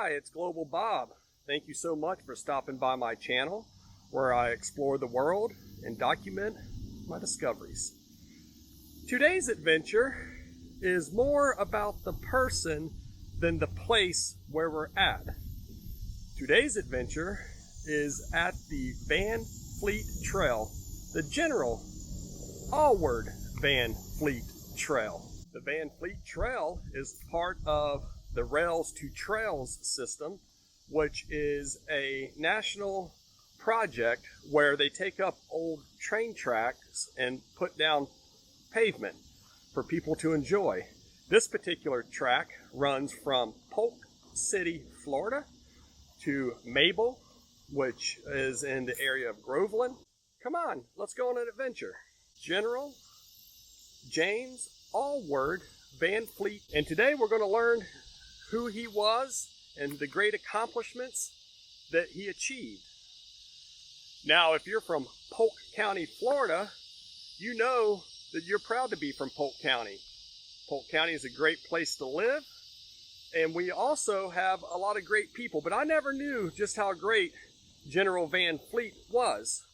Hi, it's Global Bob. Thank you so much for stopping by my channel where I explore the world and document my discoveries. Today's adventure is more about the person than the place where we're at. Today's adventure is at the Van Fleet Trail, the General Allward Van Fleet Trail. The Van Fleet Trail is part of the Rails to Trails system, which is a national project where they take up old train tracks and put down pavement for people to enjoy. This particular track runs from Polk City, Florida to Mabel, which is in the area of Groveland. Come on, let's go on an adventure. General James Allward Van Fleet, and today we're going to learn who he was and the great accomplishments that he achieved. Now, if you're from Polk County, Florida, you know that you're proud to be from Polk County. Polk County is a great place to live, and we also have a lot of great people, but I never knew just how great General Van Fleet was.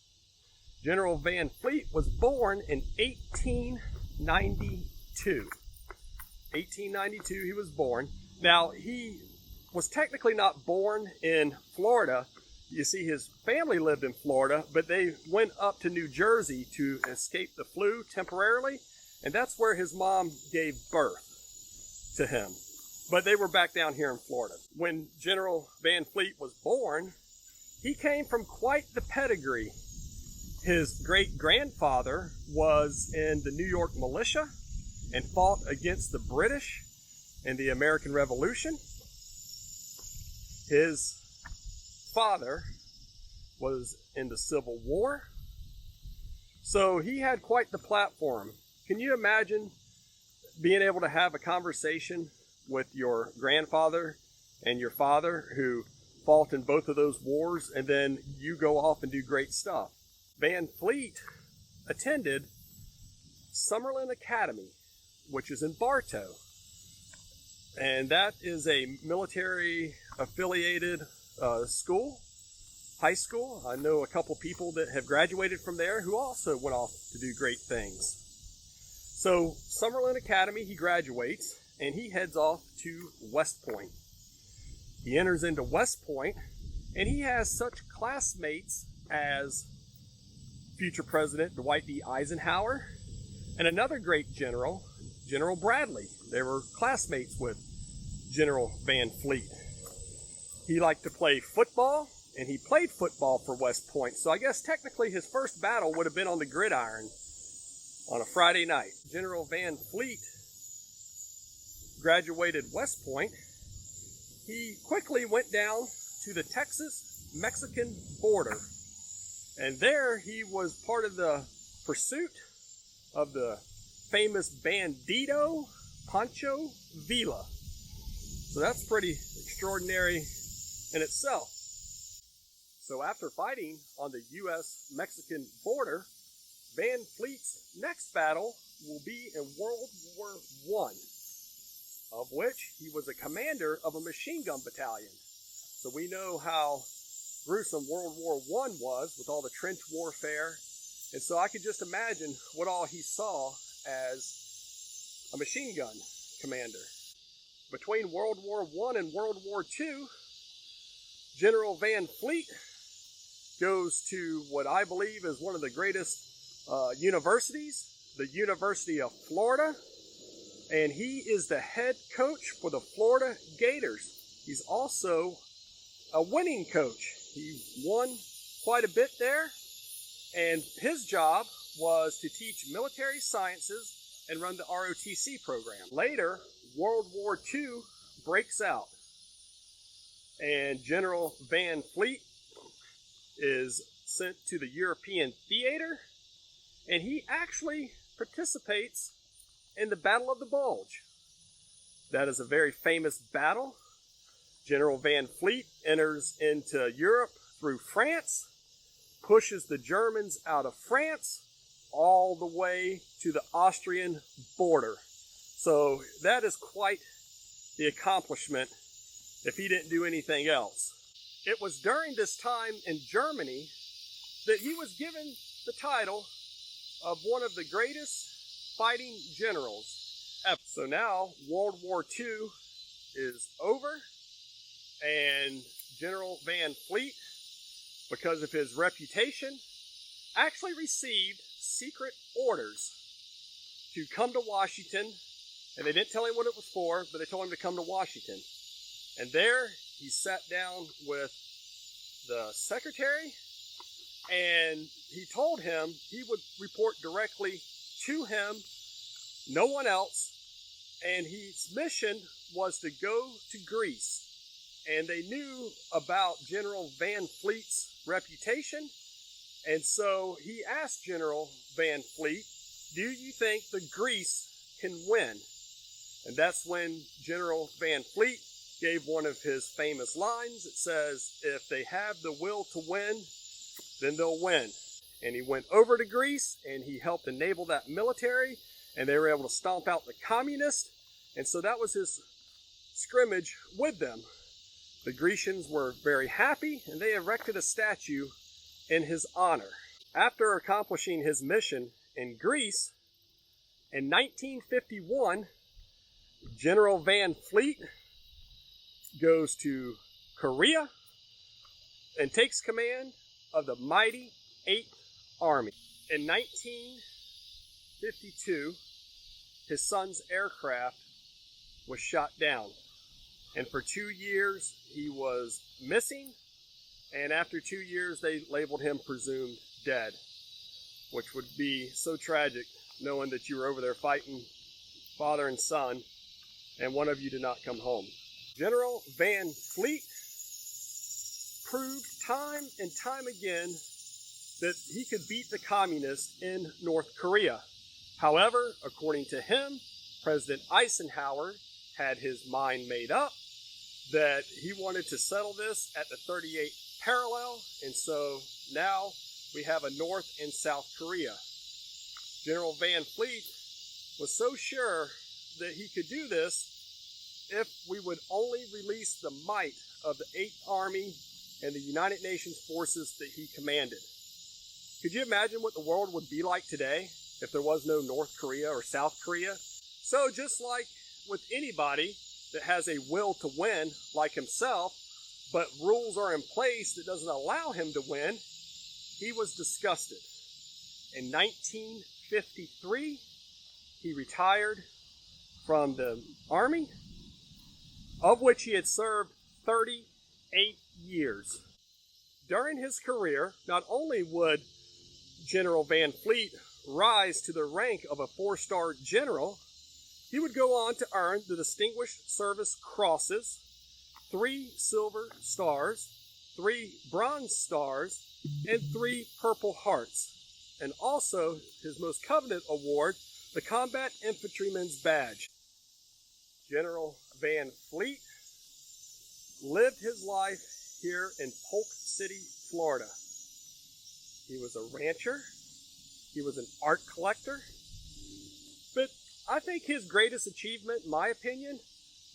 General Van Fleet was born in 1892. 1892 he was born. Now, he was technically not born in Florida. You see, his family lived in Florida, but they went up to New Jersey to escape the flu temporarily, and that's where his mom gave birth to him. But they were back down here in Florida. When General Van Fleet was born, he came from quite the pedigree. His great-grandfather was in the New York militia and fought against the British in the American Revolution. His father was in the Civil War. So he had quite the platform. Can you imagine being able to have a conversation with your grandfather and your father who fought in both of those wars, and then you go off and do great stuff? Van Fleet attended Summerlin Academy, which is in Bartow. And that is a military affiliated school, high school. I know a couple people that have graduated from there who also went off to do great things. So Summerlin Academy, he graduates and he heads off to West Point. He enters into West Point and he has such classmates as future President Dwight D. Eisenhower and another great general, General Bradley. They were classmates with General Van Fleet. He liked to play football, and he played football for West Point. So I guess technically his first battle would have been on the gridiron on a Friday night. General Van Fleet graduated West Point. He quickly went down to the Texas-Mexican border. And there he was part of the pursuit of the famous bandito Pancho Villa. So that's pretty extraordinary in itself. So after fighting on the U.S.-Mexican border, Van Fleet's next battle will be in World War I, of which he was a commander of a machine gun battalion. So we know how gruesome World War I was with all the trench warfare. And so I could just imagine what all he saw as a machine gun commander. Between World War I and World War II, General Van Fleet goes to what I believe is one of the greatest universities, the University of Florida, and he is the head coach for the Florida Gators. He's also a winning coach. He won quite a bit there, and his job was to teach military sciences and run the ROTC program. Later, World War II breaks out, and General Van Fleet is sent to the European theater, and he actually participates in the Battle of the Bulge. That is a very famous battle. General Van Fleet enters into Europe through France, pushes the Germans out of France, all the way to the Austrian border. So that is quite the accomplishment if he didn't do anything else. It was during this time in Germany that he was given the title of one of the greatest fighting generals ever. So now World War II is over, and General Van Fleet, because of his reputation, actually received secret orders to come to Washington, and they didn't tell him what it was for, but they told him to come to Washington. And there he sat down with the secretary, and he told him he would report directly to him, no one else, and his mission was to go to Greece. And they knew about General Van Fleet's reputation, and so he asked General Van Fleet, do you think the Greece can win? And that's when General Van Fleet gave one of his famous lines. It says, if they have the will to win, then they'll win. And he went over to Greece, and he helped enable that military, and they were able to stomp out the communists. And so that was his scrimmage with them. The Grecians were very happy, and they erected a statue in his honor. After accomplishing his mission in Greece, in 1951, General Van Fleet goes to Korea and takes command of the mighty 8th Army. In 1952, his son's aircraft was shot down. And for 2 years, he was missing. And after 2 years, they labeled him presumed dead, which would be so tragic, knowing that you were over there fighting father and son, and one of you did not come home. General Van Fleet proved time and time again that he could beat the communists in North Korea. However, according to him, President Eisenhower had his mind made up that he wanted to settle this at the 38th parallel, and so now we have a North and South Korea. General Van Fleet was so sure that he could do this if we would only release the might of the 8th Army and the United Nations forces that he commanded. Could you imagine what the world would be like today if there was no North Korea or South Korea? So just like with anybody that has a will to win like himself, but rules are in place that doesn't allow him to win, he was disgusted. In 1953, he retired from the Army, of which he had served 38 years. During his career, not only would General Van Fleet rise to the rank of a 4-star general, he would go on to earn the Distinguished Service Crosses, 3 Silver Stars, 3 Bronze Stars, and 3 Purple Hearts, and also his most coveted award, the Combat Infantryman's Badge. General Van Fleet lived his life here in Polk City, Florida. He was a rancher. He was an art collector. But I think his greatest achievement, in my opinion,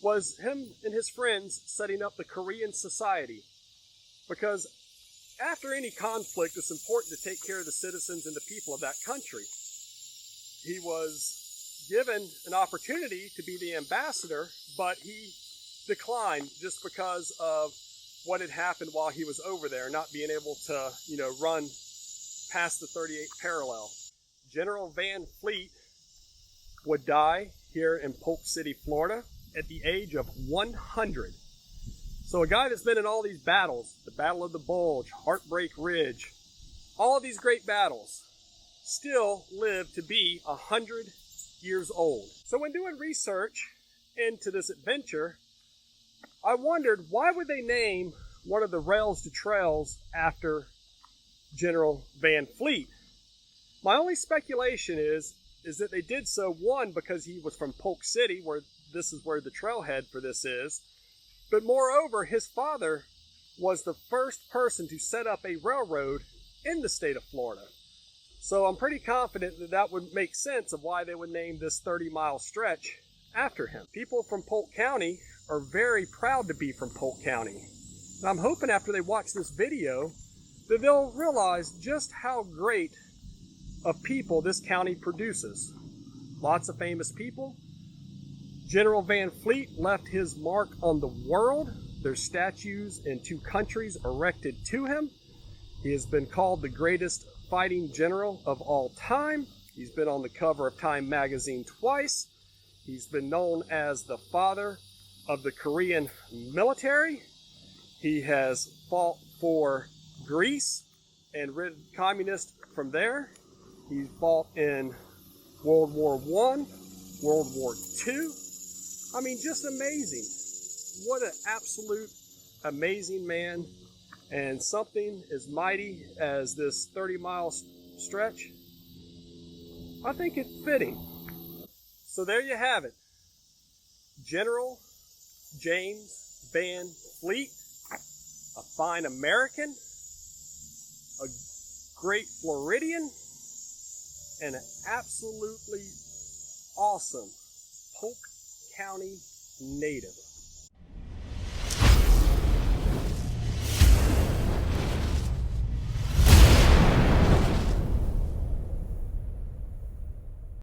was him and his friends setting up the Korean Society. Because after any conflict, it's important to take care of the citizens and the people of that country. He was given an opportunity to be the ambassador, but he declined just because of what had happened while he was over there, not being able to, run past the 38th parallel. General Van Fleet would die here in Polk City, Florida, at the age of 100. So a guy that's been in all these battles, the Battle of the Bulge, Heartbreak Ridge, all of these great battles, still lived to be 100 years old. So when doing research into this adventure, I wondered, why would they name one of the rails to trails after General Van Fleet? My only speculation is that they did so, one, because he was from Polk City, where this is where the trailhead for this is, but moreover, his father was the first person to set up a railroad in the state of Florida. So I'm pretty confident that that would make sense of why they would name this 30-mile stretch after him. People from Polk County are very proud to be from Polk County. And I'm hoping after they watch this video that they'll realize just how great of people this county produces. Lots of famous people. General Van Fleet left his mark on the world. There's statues in 2 countries erected to him. He has been called the greatest fighting general of all time. He's been on the cover of Time magazine twice. He's been known as the father of the Korean military. He has fought for Greece and rid communists from there. He fought in World War I, World War II. I mean, just amazing. What an absolute amazing man. And something as mighty as this 30-mile stretch, I think it's fitting. So there you have it. General James Van Fleet, a fine American, a great Floridian, and an absolutely awesome Polk County native.